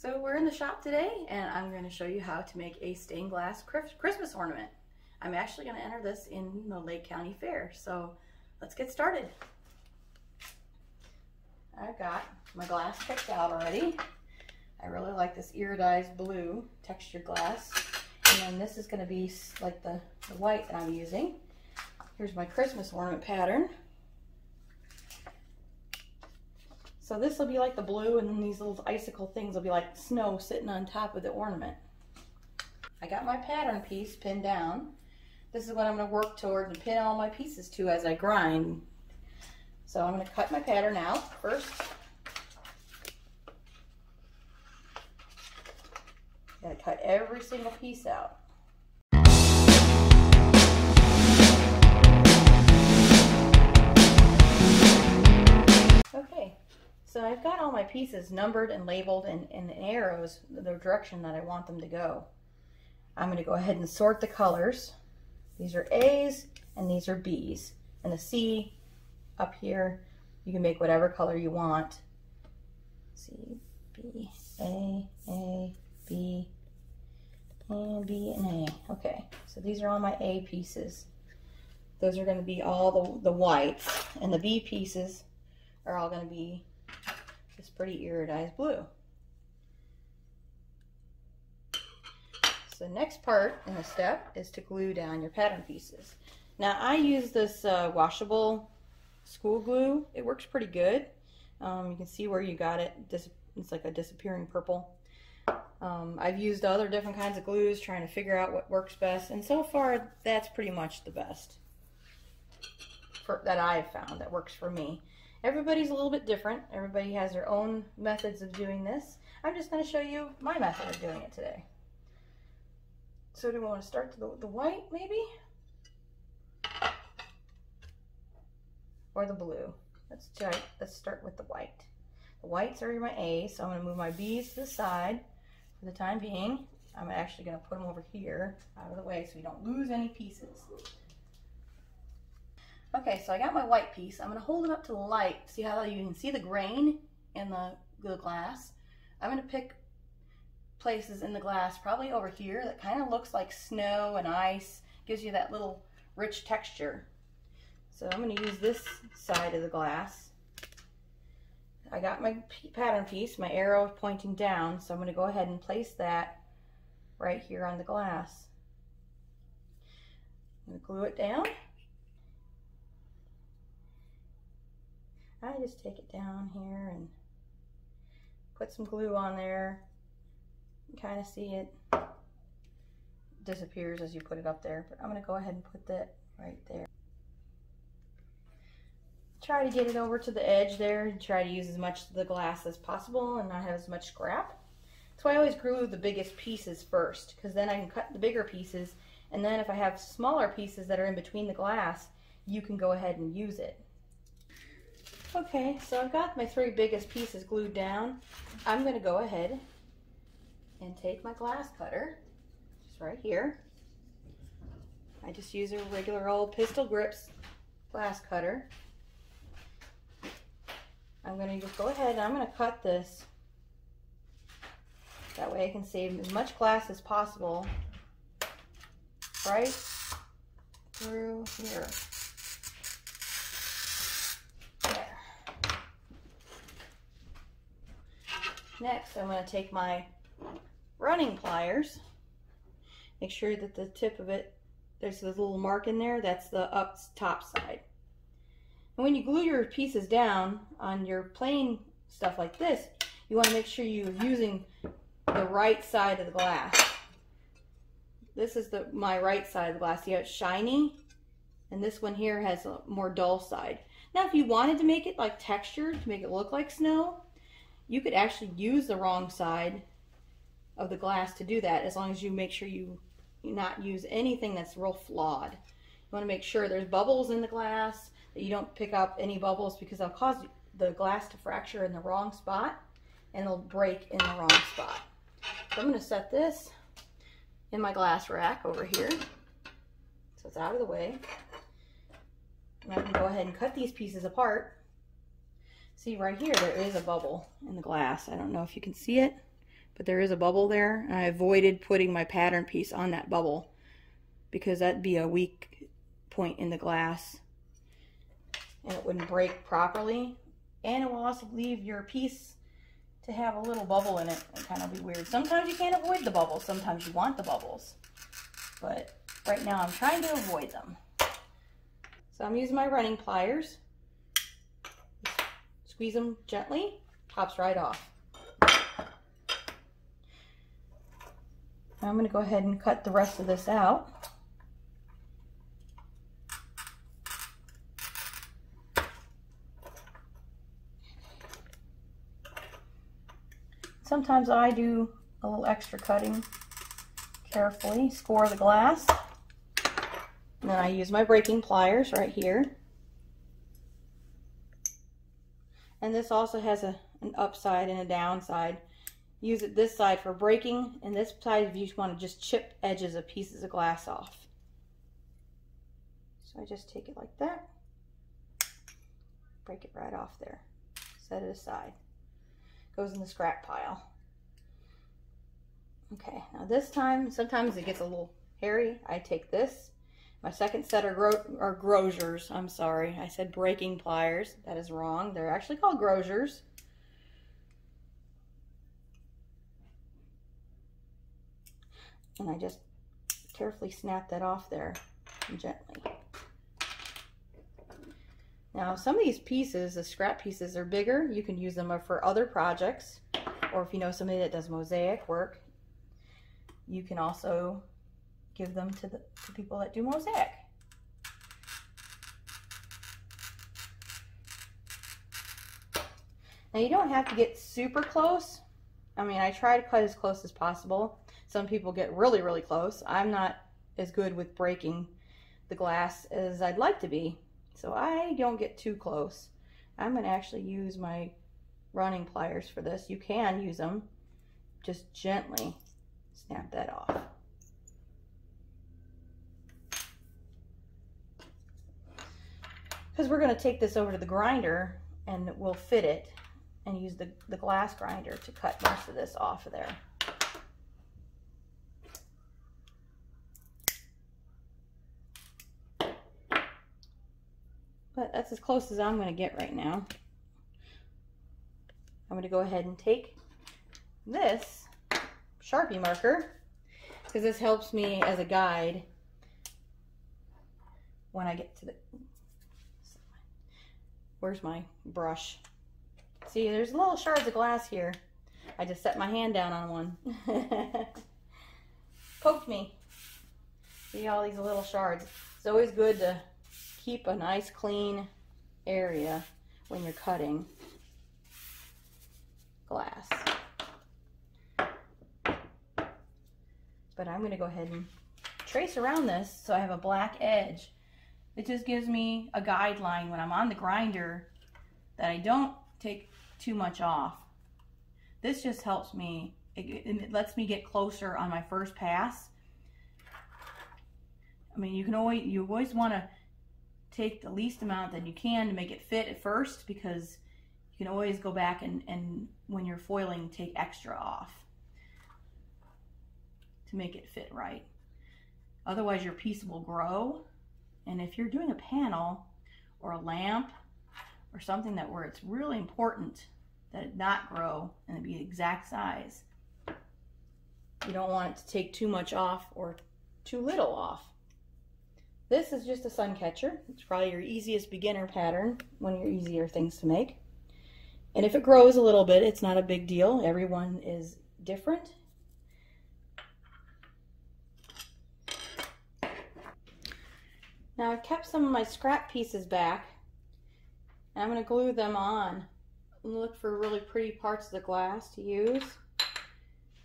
So we're in the shop today and I'm going to show you how to make a stained glass Christmas ornament. I'm actually going to enter this in the Lake County Fair, so let's get started. I've got my glass picked out already. I really like this iridized blue textured glass, and then this is going to be like the white that I'm using. Here's my Christmas ornament pattern. So this will be like the blue, and then these little icicle things will be like snow sitting on top of the ornament. I got my pattern piece pinned down. This is what I'm going to work towards and pin all my pieces to as I grind. So I'm going to cut my pattern out first. I'm going to cut every single piece out. Okay. So I've got all my pieces numbered and labeled and arrows, the direction that I want them to go. I'm going to go ahead and sort the colors. These are A's and these are B's. And the C up here, you can make whatever color you want. C, B, A, B, and B and A. Okay, so these are all my A pieces. Those are going to be all the whites, and the B pieces are all going to be this pretty iridized blue. So the next part in the step is to glue down your pattern pieces. Now I use this washable school glue. It works pretty good. You can see where you got it. It's like a disappearing purple. I've used other different kinds of glues trying to figure out what works best, and so far that's pretty much the best that I've found that works for me. Everybody's a little bit different. Everybody has their own methods of doing this. I'm just going to show you my method of doing it today. So do we want to start the white maybe? Or the blue? Let's start with the white. The whites are my A's, so I'm going to move my B's to the side for the time being. I'm actually going to put them over here out of the way so we don't lose any pieces. Okay, so I got my white piece. I'm going to hold it up to the light. See how you can see the grain in the glass? I'm going to pick places in the glass, probably over here, that kind of looks like snow and ice. Gives you that little rich texture. So I'm going to use this side of the glass. I got my pattern piece, my arrow pointing down, so I'm going to go ahead and place that right here on the glass. I'm going to glue it down. I just take it down here and put some glue on there. You kind of see it disappears as you put it up there, but I'm going to go ahead and put that right there. Try to get it over to the edge there and try to use as much of the glass as possible and not have as much scrap. That's why I always glue the biggest pieces first, because then I can cut the bigger pieces, and then if I have smaller pieces that are in between the glass, you can go ahead and use it. Okay, so I've got my 3 biggest pieces glued down. I'm going to go ahead and take my glass cutter, just right here. I just use a regular old pistol grips glass cutter. I'm going to just go ahead and I'm going to cut this. That way I can save as much glass as possible right through here. Next, I'm going to take my running pliers, make sure that the tip of it, there's a little mark in there, that's the top side. And when you glue your pieces down on your plain stuff like this, you want to make sure you're using the right side of the glass. This is my right side of the glass. You have shiny, and this one here has a more dull side. Now if you wanted to make it like textured, to make it look like snow, you could actually use the wrong side of the glass to do that, as long as you make sure you not use anything that's real flawed. You want to make sure there's bubbles in the glass, that you don't pick up any bubbles, because they'll cause the glass to fracture in the wrong spot and it'll break in the wrong spot. So I'm going to set this in my glass rack over here so it's out of the way. And I can go ahead and cut these pieces apart. See right here, there is a bubble in the glass. I don't know if you can see it. but there is a bubble there, and I avoided putting my pattern piece on that bubble because that'd be a weak point in the glass and it wouldn't break properly, and it will also leave your piece to have a little bubble in it and kind of be weird. Sometimes you can't avoid the bubbles, sometimes you want the bubbles, but right now I'm trying to avoid them. So I'm using my running pliers. Squeeze them gently, pops right off. Now I'm going to go ahead and cut the rest of this out. Sometimes I do a little extra cutting carefully, score the glass, and then I use my breaking pliers right here. And this also has an upside and a downside. Use it this side for breaking, and this side if you just want to just chip edges of pieces of glass off. So I just take it like that, break it right off there, set it aside. Goes in the scrap pile. Okay, now this time, sometimes it gets a little hairy. I take this. My second set are grosers. I'm sorry, I said breaking pliers. That is wrong. They're actually called grosers. And I just carefully snap that off there gently. Now some of these pieces, the scrap pieces, are bigger. You can use them for other projects, or if you know somebody that does mosaic work, you can also give them to people that do mosaic. Now you don't have to get super close. I mean, I try to cut as close as possible. Some people get really, really close. I'm not as good with breaking the glass as I'd like to be, so I don't get too close. I'm going to actually use my running pliers for this. You can use them. Just gently snap that off. Because we're going to take this over to the grinder and we'll fit it and use the glass grinder to cut most of this off of there. But that's as close as I'm going to get right now. I'm going to go ahead and take this Sharpie marker, because this helps me as a guide when I get to the... Where's my brush? See, there's little shards of glass here. I just set my hand down on one. Poked me. See all these little shards. It's always good to keep a nice clean area when you're cutting glass. But I'm going to go ahead and trace around this so I have a black edge. It just gives me a guideline when I'm on the grinder that I don't take too much off. This just helps me. It lets me get closer on my first pass. I mean, you always want to take the least amount that you can to make it fit at first, because you can always go back and when you're foiling, take extra off to make it fit right. Otherwise your piece will grow, and if you're doing a panel or a lamp or something where it's really important that it not grow and it be the exact size, you don't want it to take too much off or too little off. This is just a sun catcher. It's probably your easiest beginner pattern, one of your easier things to make. And if it grows a little bit, it's not a big deal. Everyone is different. Now I've kept some of my scrap pieces back, and I'm going to glue them on. And look for really pretty parts of the glass to use.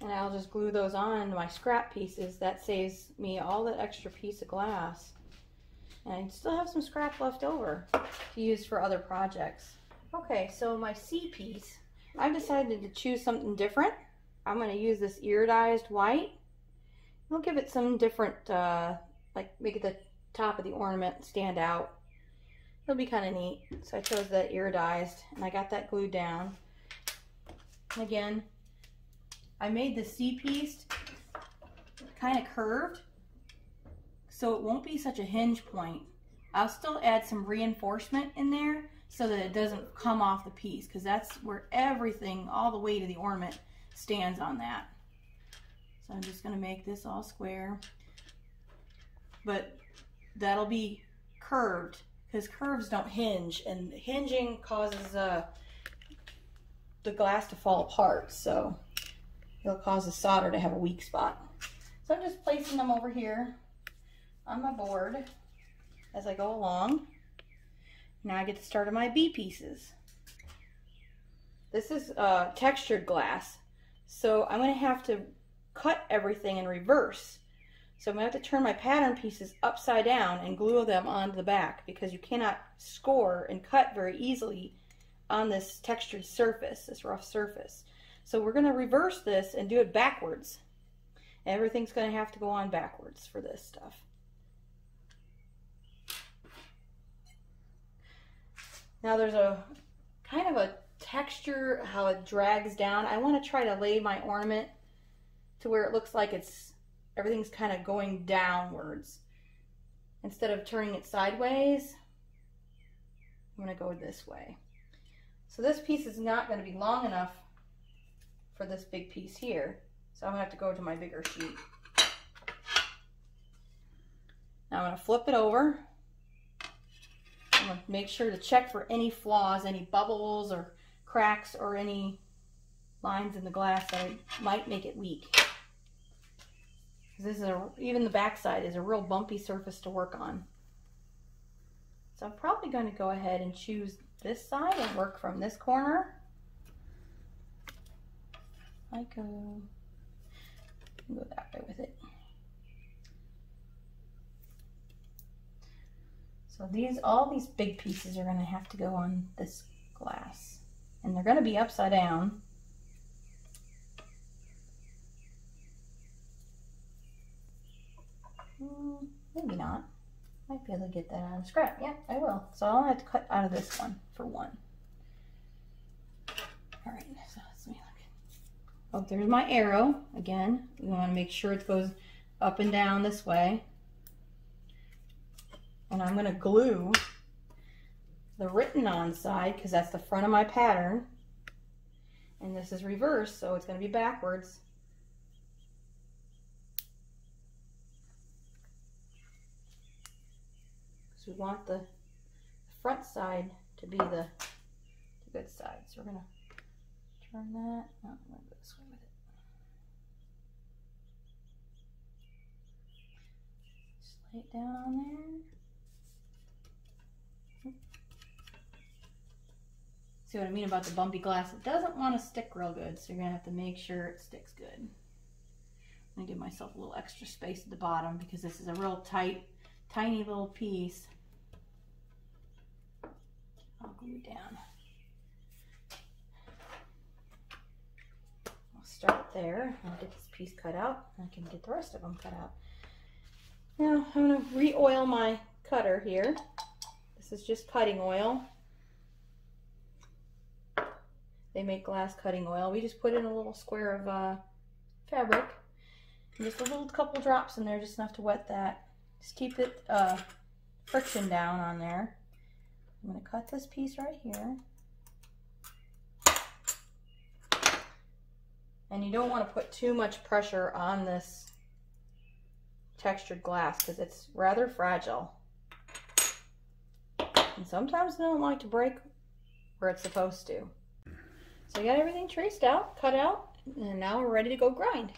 And I'll just glue those on my scrap pieces. That saves me all that extra piece of glass. And I still have some scrap left over to use for other projects. Okay, so my C piece, I've decided to choose something different. I'm going to use this iridized white. We'll give it some different, like make the top of the ornament stand out. It'll be kind of neat. So I chose that iridized, and I got that glued down. And again, I made the C-piece kind of curved so it won't be such a hinge point. I'll still add some reinforcement in there so that it doesn't come off the piece, because that's where everything, all the weight of the ornament, stands on that. So I'm just going to make this all square, but that'll be curved because curves don't hinge, and hinging causes the glass to fall apart, so it'll cause the solder to have a weak spot. So I'm just placing them over here on my board as I go along. Now I get to start on my B pieces. This is textured glass, so I'm going to have to cut everything in reverse. So I'm going to have to turn my pattern pieces upside down and glue them onto the back, because you cannot score and cut very easily on this textured surface, this rough surface. So we're going to reverse this and do it backwards. Everything's going to have to go on backwards for this stuff. Now there's a kind of a texture, how it drags down. I want to try to lay my ornament to where it looks like everything's kind of going downwards. Instead of turning it sideways, I'm going to go this way. So this piece is not going to be long enough for this big piece here, so I'm going to have to go to my bigger sheet. Now I'm going to flip it over. I'm going to make sure to check for any flaws, any bubbles or cracks or any lines in the glass that might make it weak. This is even the back side is a real bumpy surface to work on. So I'm probably going to go ahead and choose this side and work from this corner. I go that way with it. So all these big pieces are going to have to go on this glass, and they're going to be upside down. Maybe not. Might be able to get that out of scrap. Yeah, I will. So I'll have to cut out of this one for one. All right, so let me look. Oh, there's my arrow. Again, we want to make sure it goes up and down this way. And I'm going to glue the written on side, because that's the front of my pattern. And this is reversed, so it's going to be backwards. We want the front side to be the good side. So we're going to turn that. Oh, I'm going to go this way with it. Just lay it down on there. See what I mean about the bumpy glass? It doesn't want to stick real good, so you're going to have to make sure it sticks good. I'm going to give myself a little extra space at the bottom, because this is a real tight, tiny little piece. I'll glue down. I'll start there. I'll get this piece cut out. I can get the rest of them cut out. Now I'm going to re-oil my cutter here. This is just cutting oil. They make glass cutting oil. We just put in a little square of fabric. And just a little couple drops in there, just enough to wet that. Just keep it friction down on there. I'm going to cut this piece right here. And you don't want to put too much pressure on this textured glass, because it's rather fragile. And sometimes they don't like to break where it's supposed to. So I got everything traced out, cut out, and now we're ready to go grind.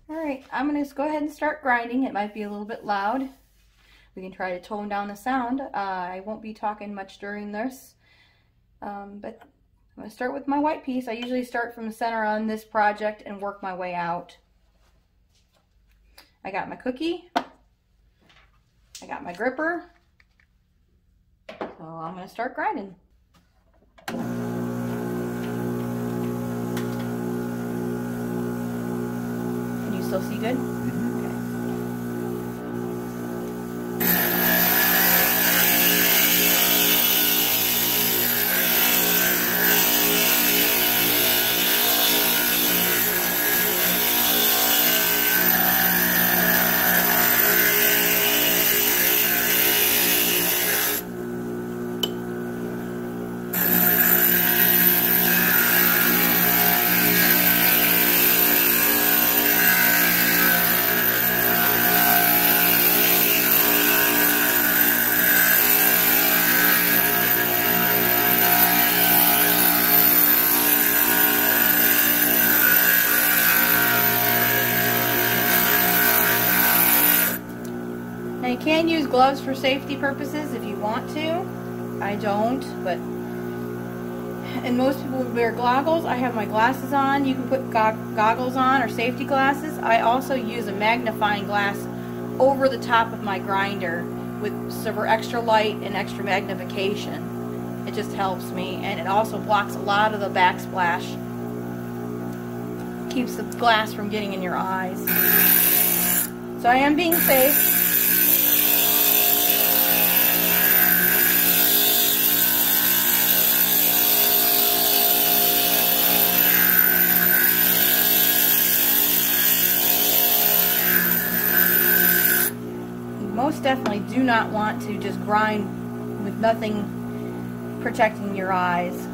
Alright, I'm going to go ahead and start grinding. It might be a little bit loud. We can try to tone down the sound. I won't be talking much during this, but I'm going to start with my white piece. I usually start from the center on this project and work my way out. I got my cookie. I got my gripper. So I'm going to start grinding. Can you still see good? can use gloves for safety purposes if you want to. I don't, but and most people wear goggles. I have my glasses on. You can put goggles on or safety glasses. I also use a magnifying glass over the top of my grinder with for extra light and extra magnification. It just helps me, and it also blocks a lot of the backsplash. Keeps the glass from getting in your eyes. So I am being safe. Most definitely do not want to just grind with nothing protecting your eyes.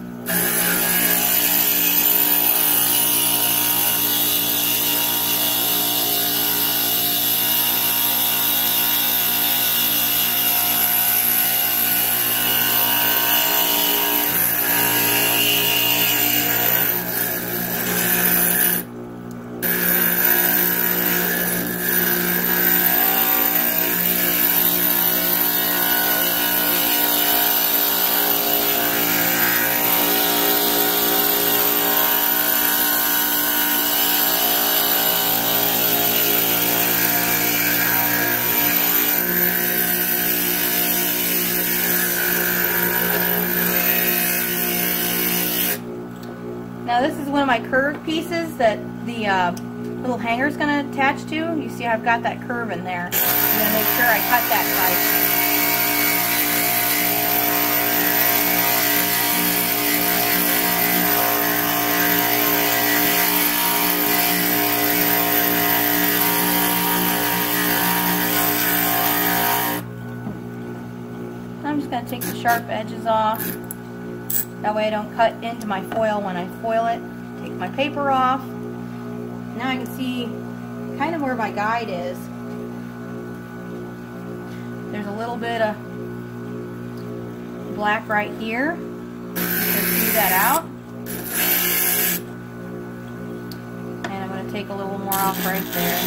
Now this is one of my curved pieces that the little hanger is going to attach to. You see I've got that curve in there. I'm going to make sure I cut that tight. I'm just going to take the sharp edges off. That way I don't cut into my foil when I foil it. Take my paper off. Now I can see kind of where my guide is. There's a little bit of black right here. You can see that out. And I'm going to take a little more off right there.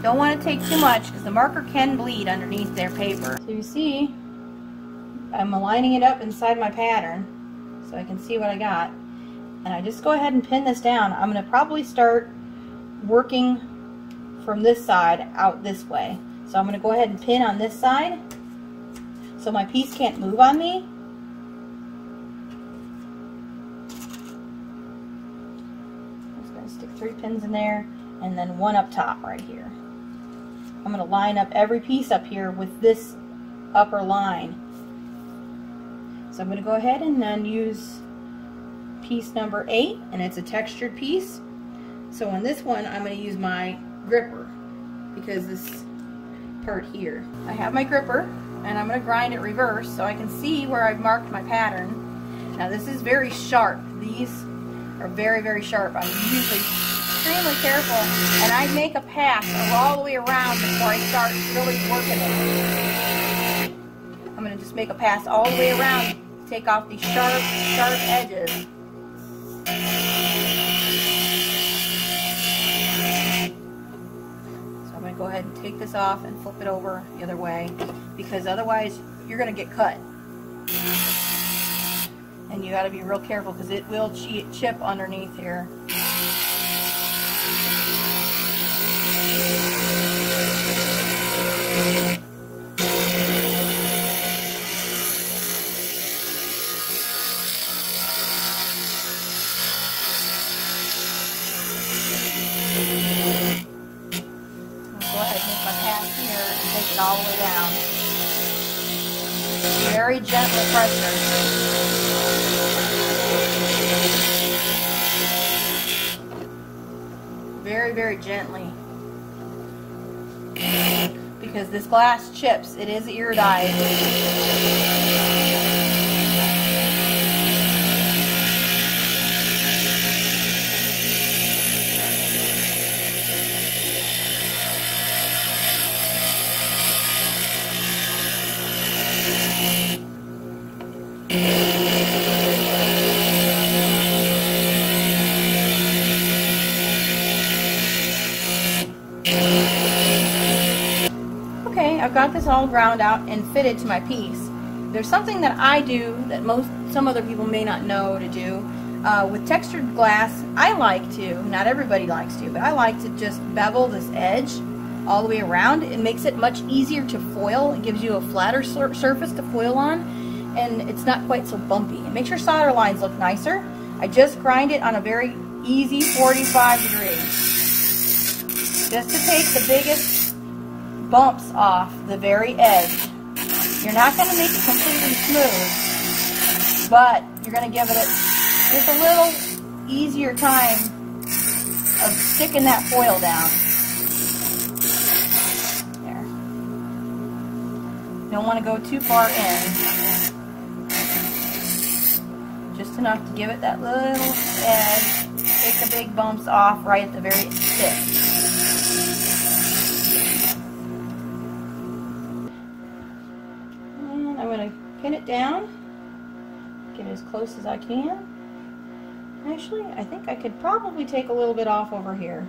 Don't want to take too much because the marker can bleed underneath their paper. So you see, I'm aligning it up inside my pattern so I can see what I got. And I just go ahead and pin this down. I'm going to probably start working from this side out this way. So I'm going to go ahead and pin on this side so my piece can't move on me. I'm just going to stick 3 pins in there and then 1 up top right here. I'm going to line up every piece up here with this upper line. So I'm going to go ahead and then use piece number 8, and it's a textured piece. So on this one I'm going to use my gripper because this part here. I have my gripper and I'm going to grind it reverse so I can see where I've marked my pattern. Now this is very sharp. These are very, very sharp. I'm usually extremely careful, and I make a pass all the way around before I start really working it. I'm going to just make a pass all the way around, take off these sharp edges. So I'm going to go ahead and take this off and flip it over the other way, because otherwise you're going to get cut. And you got to be real careful because it will chip underneath here. All the way down. Very gentle pressure. Very, very gently. Because this glass chips, it is iridized. I've got this all ground out and fitted to my piece, there's something that I do that some other people may not know to do. With textured glass, I like to, not everybody likes to, but I like to just bevel this edge all the way around. It makes it much easier to foil. It gives you a flatter surface to foil on, and it's not quite so bumpy. It makes your solder lines look nicer. I just grind it on a very easy 45 degrees, just to take the biggest bumps off the very edge. You're not going to make it completely smooth, but you're going to give it just a little easier time of sticking that foil down. There. You don't want to go too far in. Just enough to give it that little edge. Take the big bumps off right at the very tip. And I'm going to pin it down. Get it as close as I can. Actually, I think I could probably take a little bit off over here.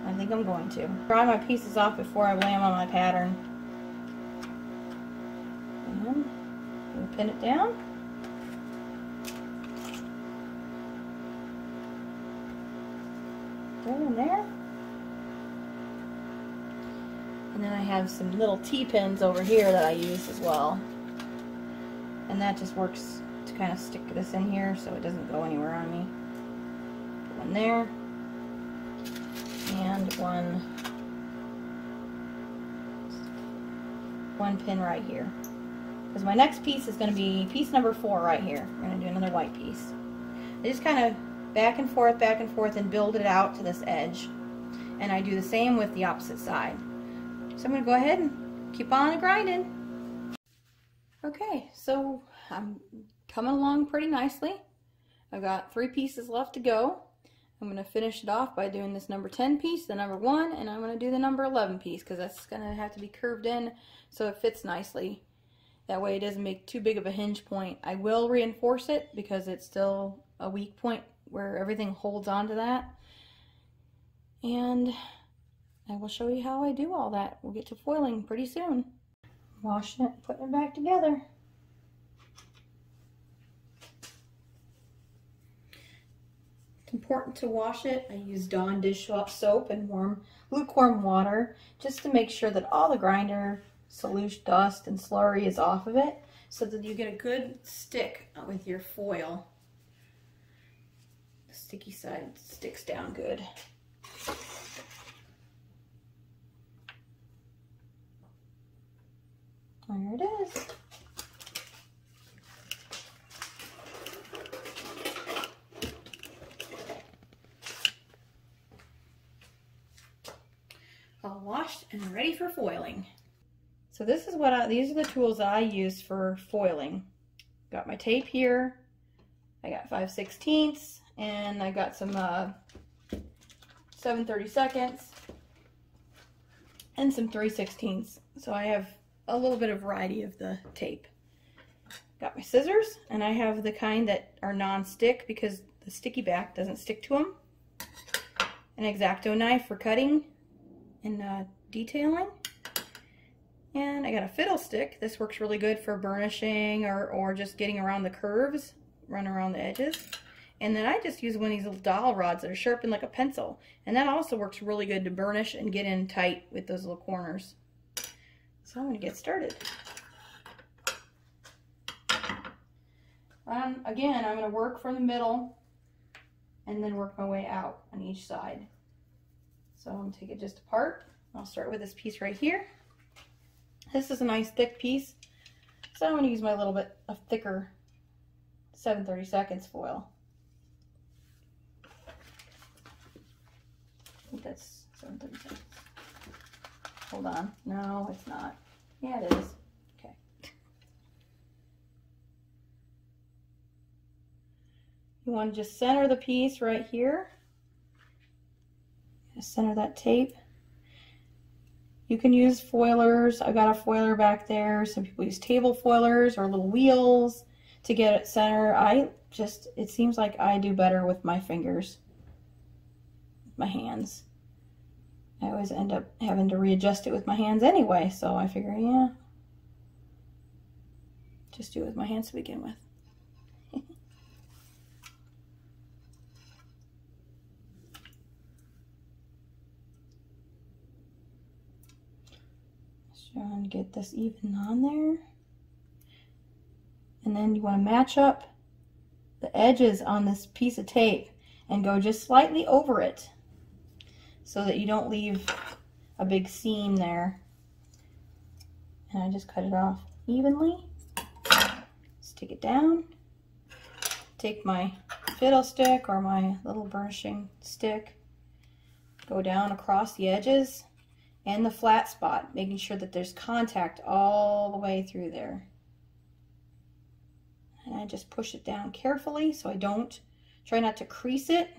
I think I'm going to. Dry my pieces off before I lay them on my pattern. And pin it down. There and there. And then I have some little T-pins over here that I use as well. And that just works to kind of stick this in here so it doesn't go anywhere on me. Put one there. And one pin right here. Because my next piece is going to be piece number 4 right here. We're going to do another white piece. I just kind of back and forth, and build it out to this edge. And I do the same with the opposite side. So I'm going to go ahead and keep on grinding. Okay, so I'm coming along pretty nicely. I've got 3 pieces left to go. I'm going to finish it off by doing this number 10 piece, the number 1, and I'm going to do the number 11 piece because that's going to have to be curved in so it fits nicely. That way it doesn't make too big of a hinge point. I will reinforce it because it's still a weak point where everything holds onto that. And I will show you how I do all that. We'll get to foiling pretty soon. Washing it, putting it back together. It's important to wash it. I use Dawn dish soap and lukewarm water just to make sure that all the grinder solution dust and slurry is off of it so that you get a good stick with your foil. The sticky side sticks down good. There it is. All washed and ready for foiling. So this is these are the tools that I use for foiling. Got my tape here. I got 5/16 and I got some 7/32 and some 3/16. So I have a little bit of variety of the tape. Got my scissors, and I have the kind that are non-stick because the sticky back doesn't stick to them. An X-Acto knife for cutting and detailing. And I got a fiddle stick. This works really good for burnishing or just getting around the curves, run around the edges. And then I just use one of these little dowel rods that are sharpened like a pencil. And that also works really good to burnish and get in tight with those little corners. So I'm going to get started. Again, I'm going to work from the middle and then work my way out on each side. So I'm going to take it just apart. I'll start with this piece right here. This is a nice thick piece, so I'm going to use my little bit of thicker 7/32 foil. I think that's 7/32. Hold on. No, it's not. Yeah, it is. Okay. You want to just center the piece right here. Just center that tape. You can use foilers. I've got a foiler back there. Some people use table foilers or little wheels to get it center. It seems like I do better with my fingers, my hands. I always end up having to readjust it with my hands anyway, so I figure, yeah, just do it with my hands to begin with. Just trying to get this even on there. And then you want to match up the edges on this piece of tape and go just slightly over it so that you don't leave a big seam there. And I just cut it off evenly. Stick it down. Take my fiddle stick or my little burnishing stick, go down across the edges and the flat spot, making sure that there's contact all the way through there. And I just push it down carefully so I don't, try not to crease it.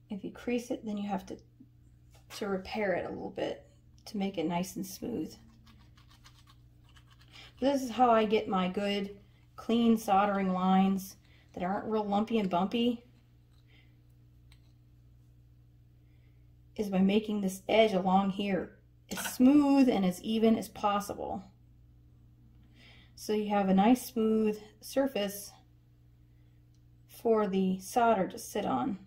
If you crease it, then you have to repair it a little bit to make it nice and smooth. This is how I get my good, clean soldering lines that aren't real lumpy and bumpy, is by making this edge along here as smooth and as even as possible. So you have a nice smooth surface for the solder to sit on.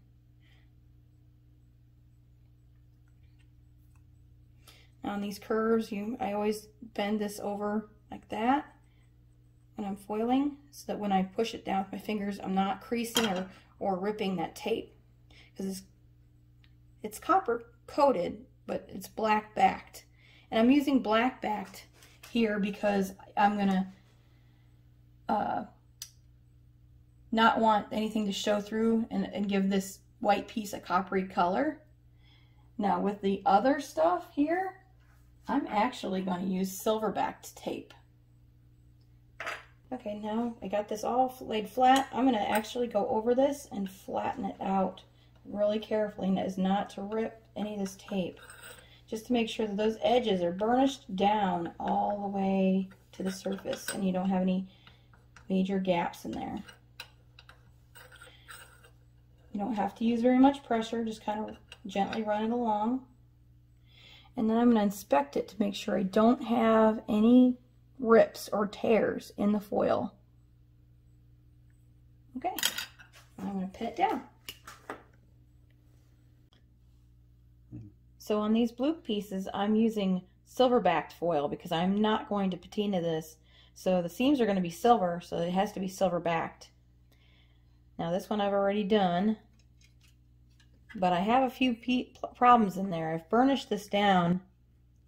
Now on these curves, I always bend this over like that when I'm foiling, so that when I push it down with my fingers, I'm not creasing or ripping that tape, because it's copper coated, but it's black backed. And I'm using black backed here because I'm gonna not want anything to show through and give this white piece a coppery color. Now with the other stuff here, I'm actually going to use silver backed tape. Okay, now I got this all laid flat. I'm going to actually go over this and flatten it out really carefully, and that is not to rip any of this tape, just to make sure that those edges are burnished down all the way to the surface and you don't have any major gaps in there. You don't have to use very much pressure, just kind of gently run it along. And then I'm going to inspect it to make sure I don't have any rips or tears in the foil. Okay, I'm going to pin it down. So on these blue pieces, I'm using silver backed foil because I'm not going to patina this. So the seams are going to be silver, so it has to be silver backed. Now this one I've already done, but I have a few problems in there. I've burnished this down,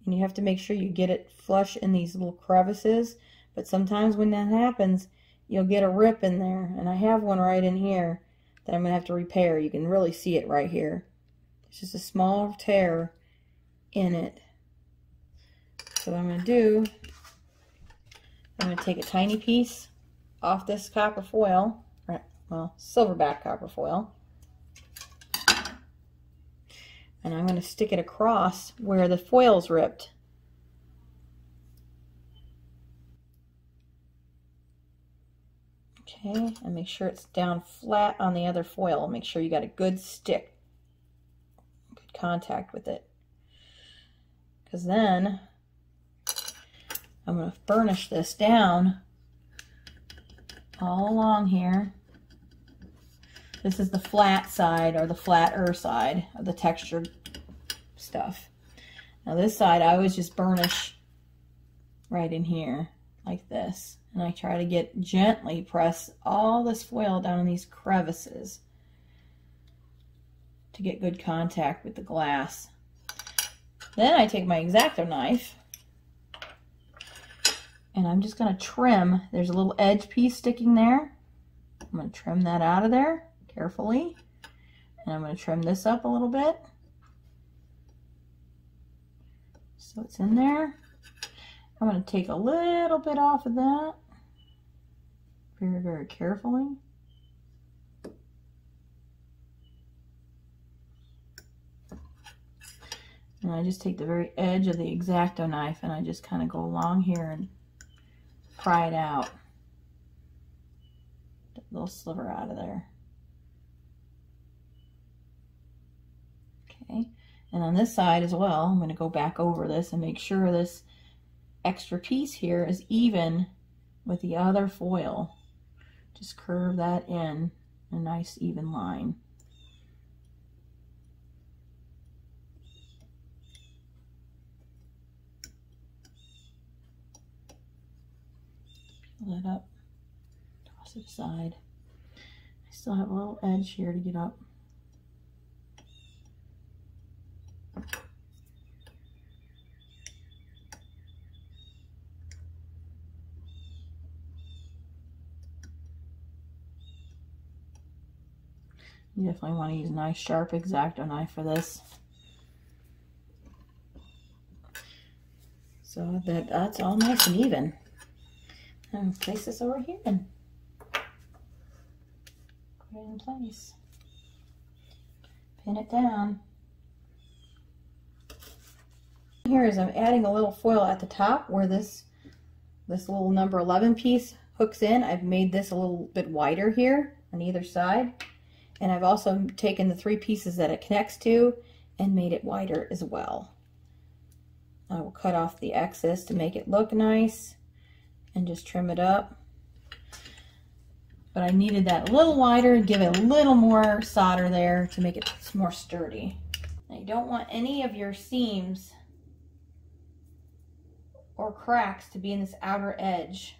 and you have to make sure you get it flush in these little crevices, but sometimes when that happens, you'll get a rip in there, and I have one right in here that I'm going to have to repair. You can really see it right here. It's just a small tear in it. So what I'm going to do, I'm going to take a tiny piece off this copper foil, well, silverback copper foil, and I'm going to stick it across where the foil's ripped. Okay, and make sure it's down flat on the other foil. Make sure you got a good stick, good contact with it. Because then I'm going to burnish this down all along here. This is the flat side, or the flatter side of the textured stuff. Now this side I always just burnish right in here like this, and I try to gently press all this foil down in these crevices to get good contact with the glass. Then I take my X-Acto knife and I'm just going to trim. There's a little edge piece sticking there. I'm going to trim that out of there carefully, and I'm going to trim this up a little bit so it's in there. I'm going to take a little bit off of that very, very carefully. And I just take the very edge of the X-Acto knife and I just kind of go along here and pry it out. Get a little sliver out of there. Okay, and on this side as well, I'm going to go back over this and make sure this extra piece here is even with the other foil. Just curve that in a nice even line. Peel that up, toss it aside. I still have a little edge here to get up. You definitely want to use a nice sharp X-Acto knife for this. So that's all nice and even. And place this over here and put it in place. Pin it down. Here is I'm adding a little foil at the top where this little number 11 piece hooks in. I've made this a little bit wider here on either side. And I've also taken the 3 pieces that it connects to and made it wider as well. I will cut off the excess to make it look nice and just trim it up. But I needed that a little wider and give it a little more solder there to make it more sturdy. Now you don't want any of your seams or cracks to be in this outer edge,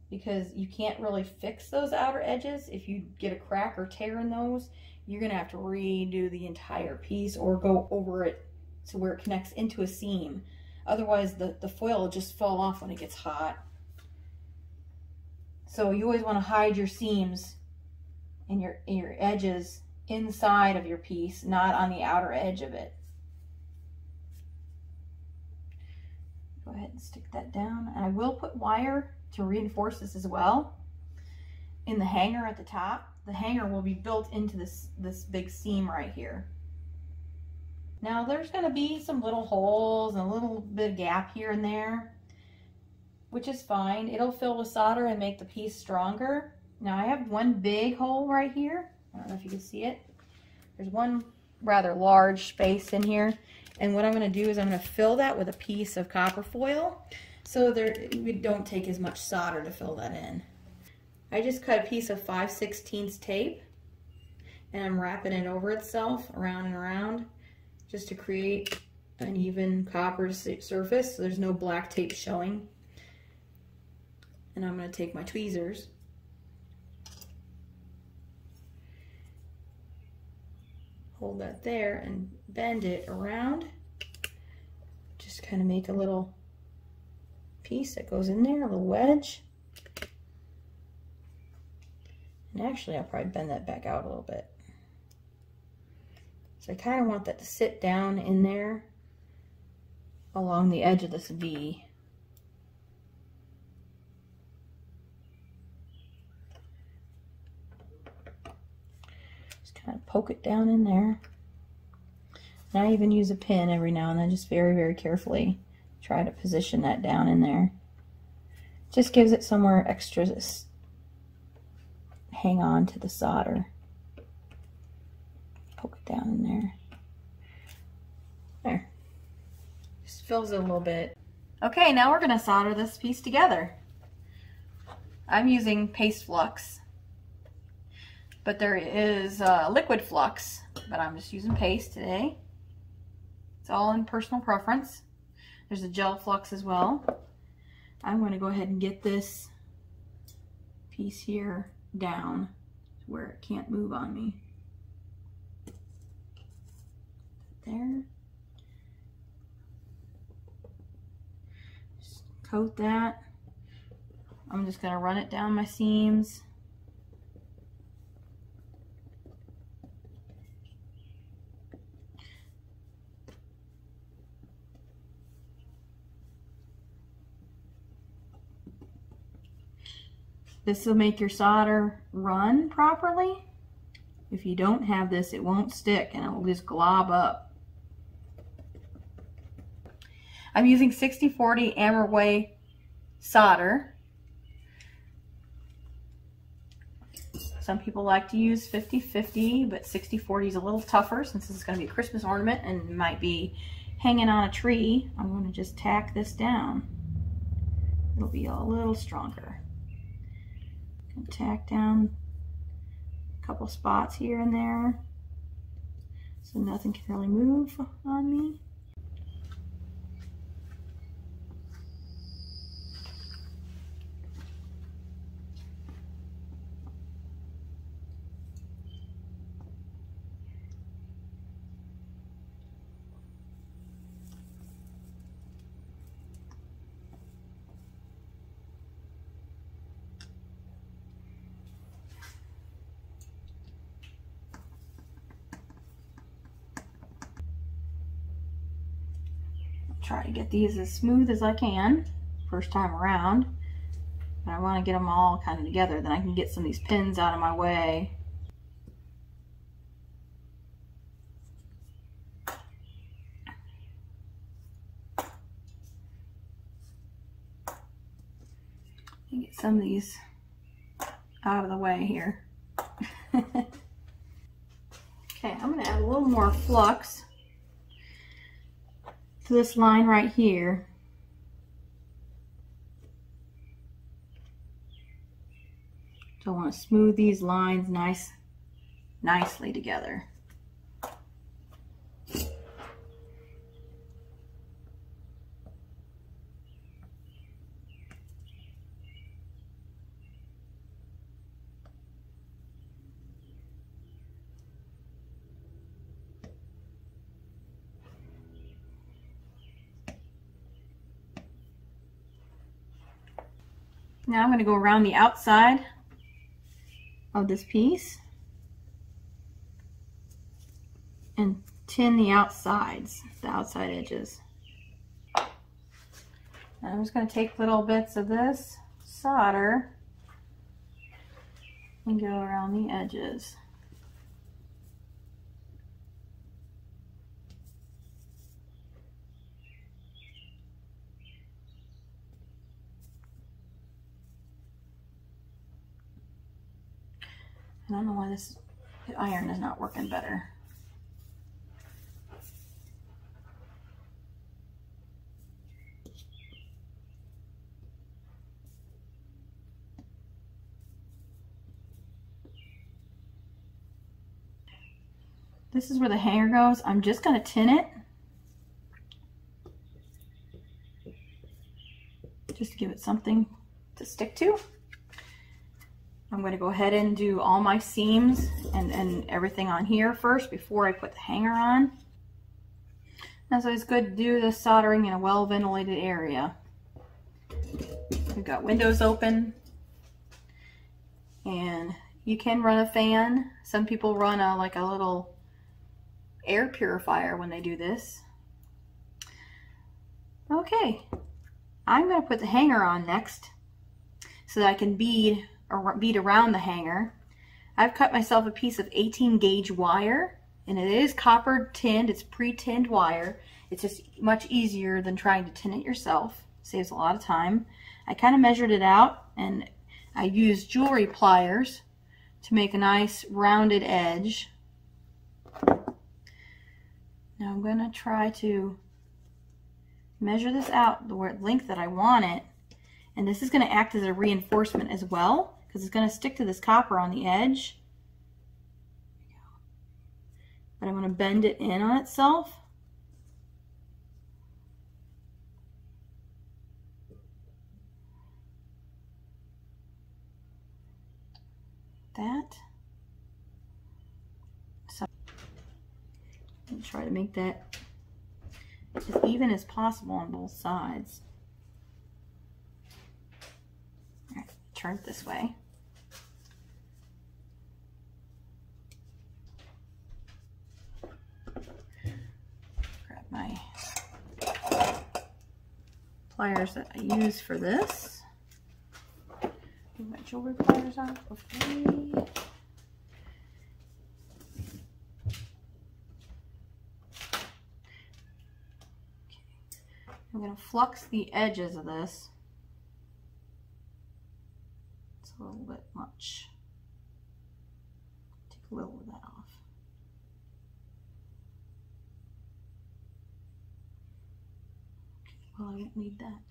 because you can't really fix those outer edges. If you get a crack or tear in those, you're gonna have to redo the entire piece or go over it to where it connects into a seam. Otherwise the foil will just fall off when it gets hot. So you always want to hide your seams and your edges inside of your piece, not on the outer edge of it. Go ahead and stick that down. And I will put wire to reinforce this as well in the hanger at the top. The hanger will be built into this big seam right here. Now there's going to be some little holes and a little bit of gap here and there, which is fine. It'll fill with solder and make the piece stronger. Now I have one big hole right here. I don't know if you can see it. There's one rather large space in here. And what I'm going to do is I'm going to fill that with a piece of copper foil so we don't take as much solder to fill that in. I just cut a piece of 5/16 tape and I'm wrapping it over itself around and around just to create an even copper surface so there's no black tape showing. And I'm going to take my tweezers hold that there and bend it around. Just kind of make a little piece that goes in there, a little wedge. And actually I'll probably bend that back out a little bit. So I kind of want that to sit down in there along the edge of this V. Just kind of poke it down in there. And I even use a pin every now and then, just very, very carefully try to position that down in there. Just gives it somewhere extra to hang on to the solder. Poke it down in there. There. Just fills it a little bit. Okay, now we're going to solder this piece together. I'm using paste flux, but there is liquid flux, but I'm just using paste today. It's all in personal preference. There's a gel flux as well. I'm going to go ahead and get this piece here down to where it can't move on me. There. Just coat that. I'm just going to run it down my seams. This will make your solder run properly. If you don't have this, it won't stick and it will just glob up. I'm using 6040 Amberway solder. Some people like to use 50-50, but 60-40 is a little tougher since this is going to be a Christmas ornament and might be hanging on a tree. I'm going to just tack this down. It'll be a little stronger. Tack down a couple spots here and there so nothing can really move on me. Try to get these as smooth as I can first time around, but I want to get them all kind of together, then I can get some of these pins out of my way. And get some of these out of the way here. Okay, I'm going to add a little more flux to this line right here. So I want to smooth these lines nicely together. Now I'm going to go around the outside of this piece and tin the outsides, the outside edges. And I'm just going to take little bits of this solder and go around the edges. I don't know why this iron is not working better. This is where the hanger goes. I'm just going to tin it, just to give it something to stick to. I'm going to go ahead and do all my seams and everything on here first before I put the hanger on. That's why it's good to do the soldering in a well-ventilated area. We've got windows open, and you can run a fan. Some people run like a little air purifier when they do this. Okay, I'm going to put the hanger on next so that I can bead around the hanger. I've cut myself a piece of 18 gauge wire, and it is copper tinned. It's pre-tinned wire. It's just much easier than trying to tin it yourself. Saves a lot of time. I kind of measured it out, and I used jewelry pliers to make a nice rounded edge. Now I'm going to try to measure this out the length that I want it, and this is going to act as a reinforcement as well, because it's going to stick to this copper on the edge. But I'm going to bend it in on itself. That. So I'm try to make that as even as possible on both sides. All right, turn it this way. Grab my pliers that I use for this. Get my jewelry pliers out before we... I'm going to flux the edges of this. It's a little bit much. a little of that off. Well, I won't need that.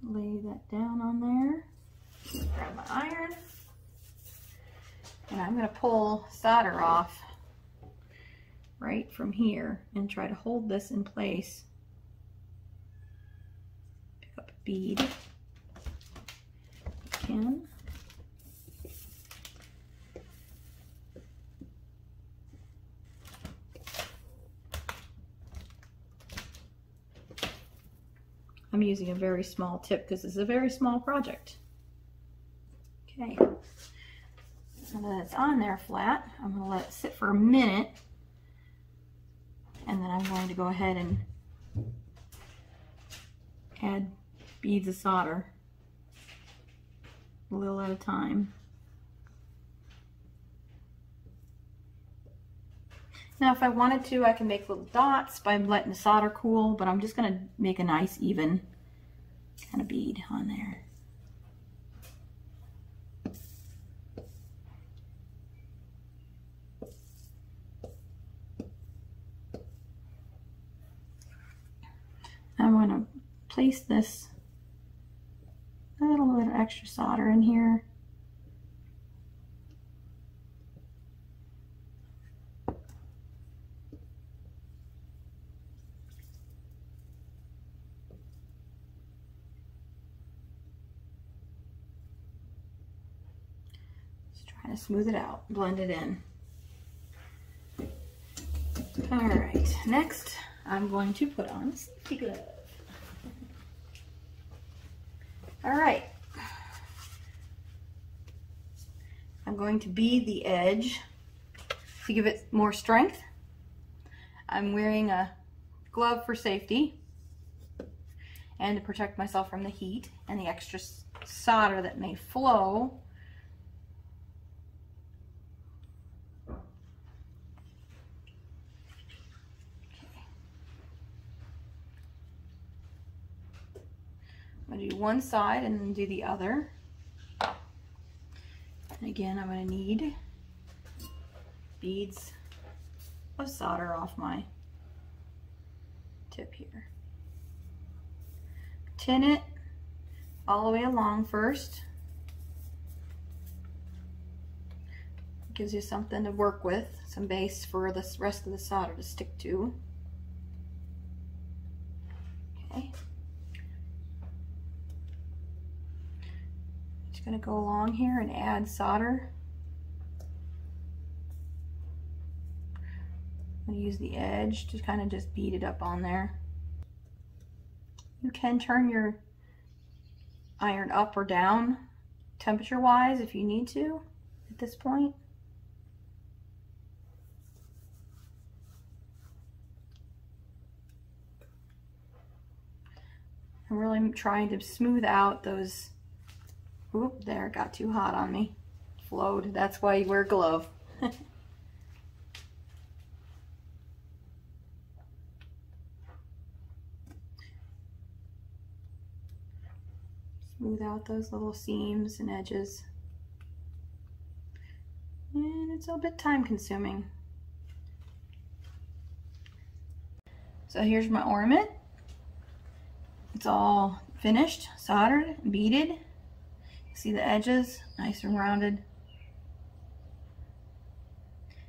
Lay that down on there. Grab my iron. And I'm going to pull solder off right from here and try to hold this in place. Pick up a bead. Can. I'm using a very small tip because this is a very small project. Okay, now that it's on there flat, I'm going to let it sit for a minute, and then I'm going to go ahead and add beads of solder, a little at a time. Now if I wanted to, I can make little dots by letting the solder cool, but I'm just going to make a nice even kind of bead on there. I'm going to place this little bit of extra solder in here. Trying to smooth it out, blend it in. All right, next I'm going to put on a safety glove. All right, I'm going to bead the edge to give it more strength. I'm wearing a glove for safety and to protect myself from the heat and the extra solder that may flow. I'm going to do one side and then do the other. And again, I'm going to need beads of solder off my tip here. Tin it all the way along first. Gives you something to work with, some base for the rest of the solder to stick to. Okay. Going to go along here and add solder. I'm going to use the edge to kind of just beat it up on there. You can turn your iron up or down temperature wise if you need to at this point. I'm really trying to smooth out those. Oop, there, it got too hot on me. Flowed. That's why you wear a glove. Smooth out those little seams and edges. And it's a bit time consuming. So here's my ornament. It's all finished, soldered, beaded. See the edges, nice and rounded.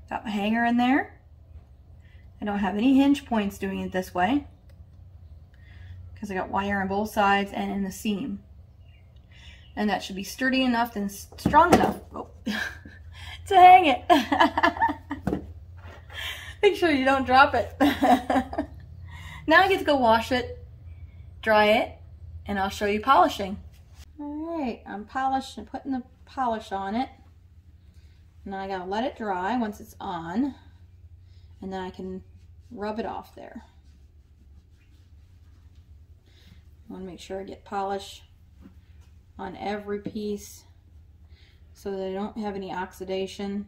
Got my hanger in there. I don't have any hinge points doing it this way because I got wire on both sides and in the seam. And that should be sturdy enough and strong enough to hang it. Make sure you don't drop it. Now I get to go wash it, dry it, and I'll show you polishing. Alright, I'm polished and putting the polish on it. Now I gotta let it dry once it's on, and then I can rub it off there. I want to make sure I get polish on every piece so that I don't have any oxidation.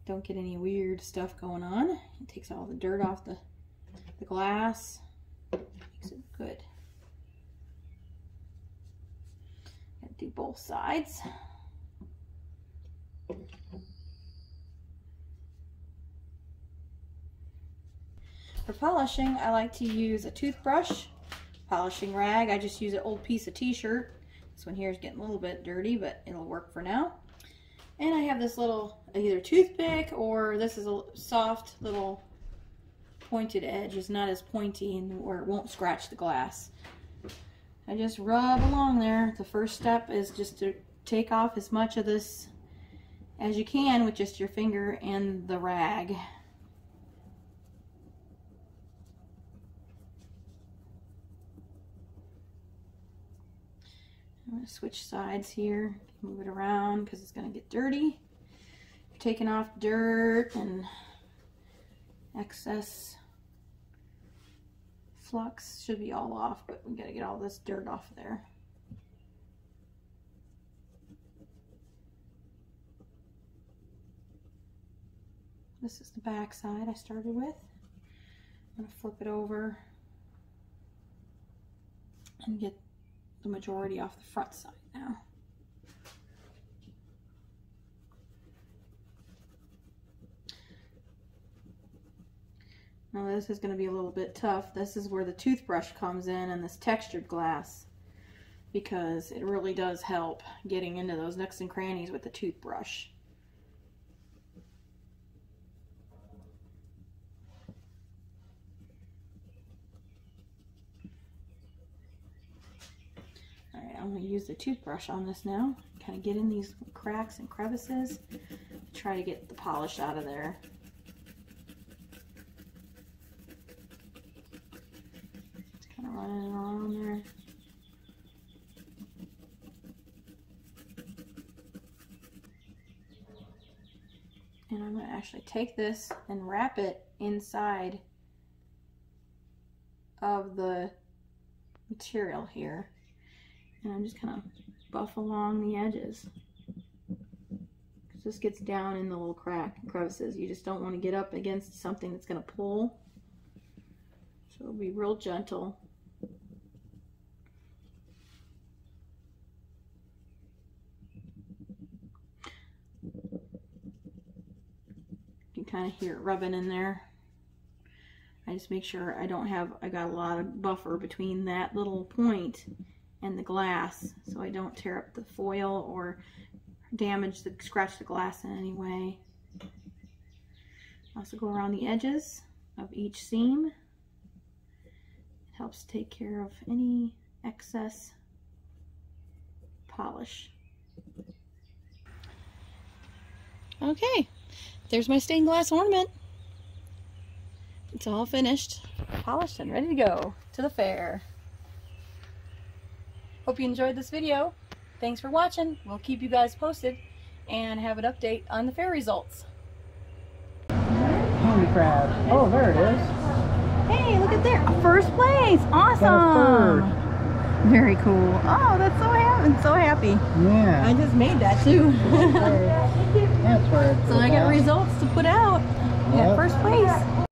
don't get any weird stuff going on. It takes all the dirt off the glass. Makes it good. Gotta do both sides. For polishing, I like to use a toothbrush, polishing rag. I just use an old piece of t-shirt. This one here is getting a little bit dirty, but it'll work for now. And I have this little either toothpick, or this is a soft little pointed edge. It's not as pointy and where it won't scratch the glass. I just rub along there. The first step is just to take off as much of this as you can with just your finger and the rag. I'm going to switch sides here, move it around because it's going to get dirty. Taking off dirt and excess flux should be all off, but we got to get all this dirt off there. This is the back side I started with. I'm going to flip it over and get the majority off the front side now. Now this is going to be a little bit tough. This is where the toothbrush comes in and this textured glass, because it really does help getting into those nooks and crannies with the toothbrush. Alright, I'm going to use the toothbrush on this now. Kind of get in these cracks and crevices. Try to get the polish out of there. Running along there. And I'm going to actually take this and wrap it inside of the material here. And I'm just kind of buff along the edges. Because this gets down in the little crack and crevices. You just don't want to get up against something that's going to pull. So it'll be real gentle. You can kind of hear it rubbing in there. I just make sure I got a lot of buffer between that little point and the glass, so I don't tear up the foil or scratch the glass in any way. Also go around the edges of each seam. It helps take care of any excess polish. Okay, there's my stained glass ornament. It's all finished, polished, and ready to go to the fair. Hope you enjoyed this video. Thanks for watching. We'll keep you guys posted and have an update on the fair results. Candy crab. Oh, there it is. Hey, look at there. First place. Awesome. Very cool. Oh, that's so happy. Yeah. I just made that too. That's where it's So I got results to put out. Yeah, first place.